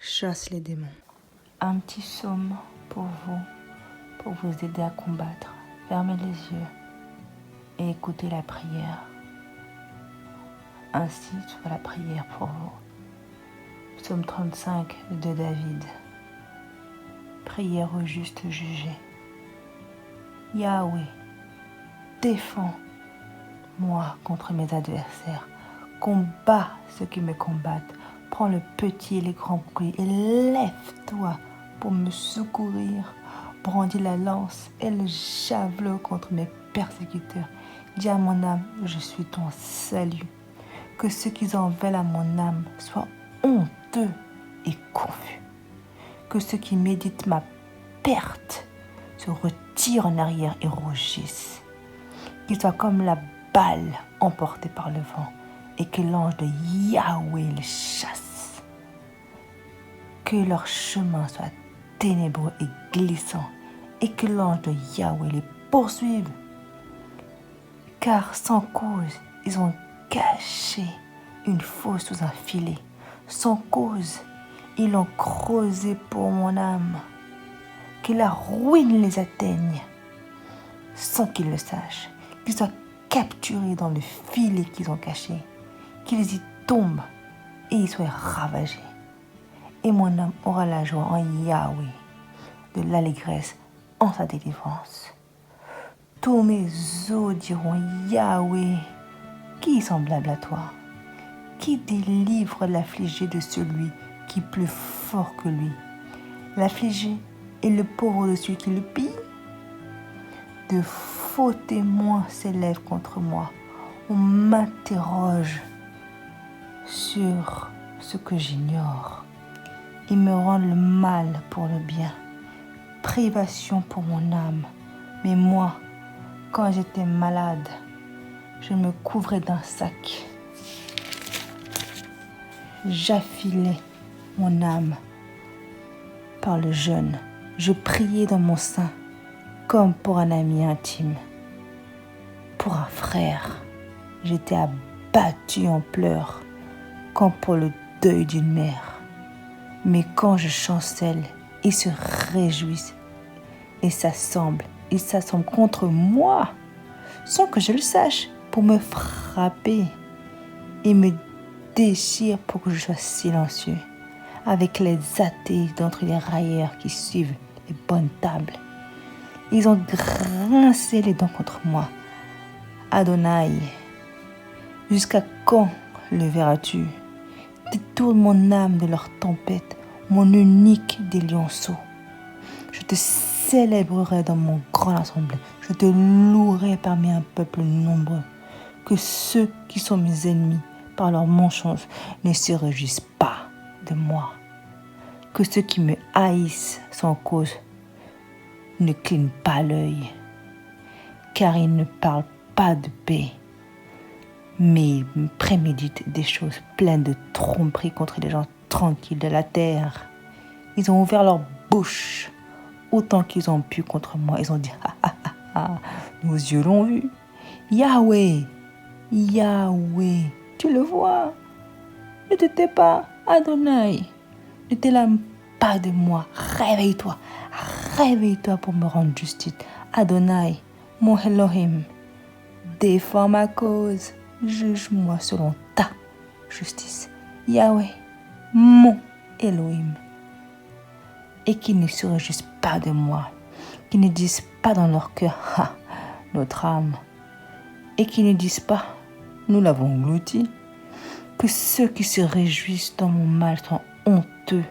chasse les démons. Un petit psaume pour vous aider à combattre. Fermez les yeux et écoutez la prière. Ainsi soit la prière pour vous. Psaume 35 de David. Prière au juste jugé. Yahweh, défends-moi contre mes adversaires. Combat ceux qui me combattent. Prends le petit et les grands boucliers et lève-toi pour me secourir. Brandis la lance et le javelot contre mes persécuteurs. Dis à mon âme, je suis ton salut. Que ceux qui en veulent à mon âme soient honteux et confus. Que ceux qui méditent ma perte se retirent en arrière et rougissent. Qu'ils soient comme la balle emportée par le vent et que l'ange de Yahweh les chasse. Que leur chemin soit ténébreux et glissant et que l'ange de Yahweh les poursuive. Car sans cause, ils ont caché une fosse sous un filet. Sans cause, ils l'ont creusé pour mon âme. Que la ruine les atteigne sans qu'ils le sachent. Qu'ils soient capturés dans le filet qu'ils ont caché. Qu'ils y tombent et y soient ravagés. Et mon âme aura la joie en Yahweh, de l'allégresse en sa délivrance. Tous mes os diront Yahweh, qui est semblable à toi? Qui délivre l'affligé de celui qui est plus fort que lui? L'affligé est le pauvre de celui qui le pille. De faux témoins s'élèvent contre moi. On m'interroge sur ce que j'ignore. Ils me rendent le mal pour le bien. Privation pour mon âme. Mais moi, quand j'étais malade, je me couvrais d'un sac. J'affilais mon âme par le jeûne. Je priais dans mon sein comme pour un ami intime. Pour un frère, j'étais abattue en pleurs comme pour le deuil d'une mère. Mais quand je chancelle, ils se réjouissent et s'assemblent contre moi sans que je le sache pour me frapper et me déchirent pour que je sois silencieux avec les athées d'entre les railleurs qui suivent les bonnes tables. Ils ont grincé les dents contre moi. Adonai, jusqu'à quand le verras-tu? Détourne mon âme de leur tempête, mon unique des lionceaux. Je te célébrerai dans mon grand assemblée. Je te louerai parmi un peuple nombreux. Que ceux qui sont mes ennemis par leur mensonge ne se réjouissent pas de moi. Que ceux qui me haïssent sans cause ne clignent pas l'œil. Car ils ne parlent pas de paix, mais préméditent des choses pleines de tromperies contre les gens tranquilles de la terre. Ils ont ouvert leur bouche autant qu'ils ont pu contre moi. Ils ont dit, nos yeux l'ont vu. Yahweh, Yahweh, tu le vois. Ne te tais pas, Adonai. Ne t'éloigne pas de moi. Réveille-toi. Réveille-toi pour me rendre justice. Adonai, mon Elohim, défends ma cause. Juge-moi selon ta justice. Yahweh, mon Elohim. Et qu'ils ne se réjouissent pas de moi. Qu'ils ne disent pas dans leur cœur, notre âme. Et qu'ils ne disent pas, nous l'avons englouti. Que ceux qui se réjouissent dans mon mal sont honteux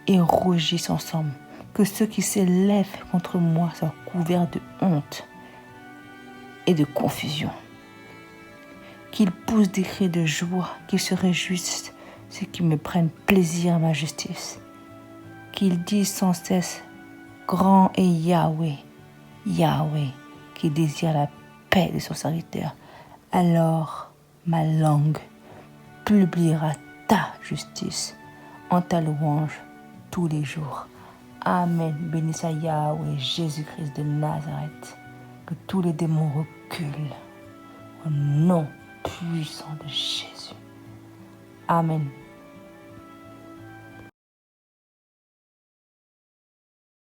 et rougissent ensemble. Que ceux qui s'élèvent contre moi soient couverts de honte et de confusion. Qu'ils poussent des cris de joie, qu'ils se réjouissent ceux qui me prennent plaisir à ma justice. Qu'ils disent sans cesse, grand est Yahweh, Yahweh, qui désire la paix de son serviteur. Alors ma langue publiera ta justice en ta louange tous les jours. Amen. Béni soit Yahweh, Jésus-Christ de Nazareth. Que tous les démons reculent au nom puissant de Jésus. Amen.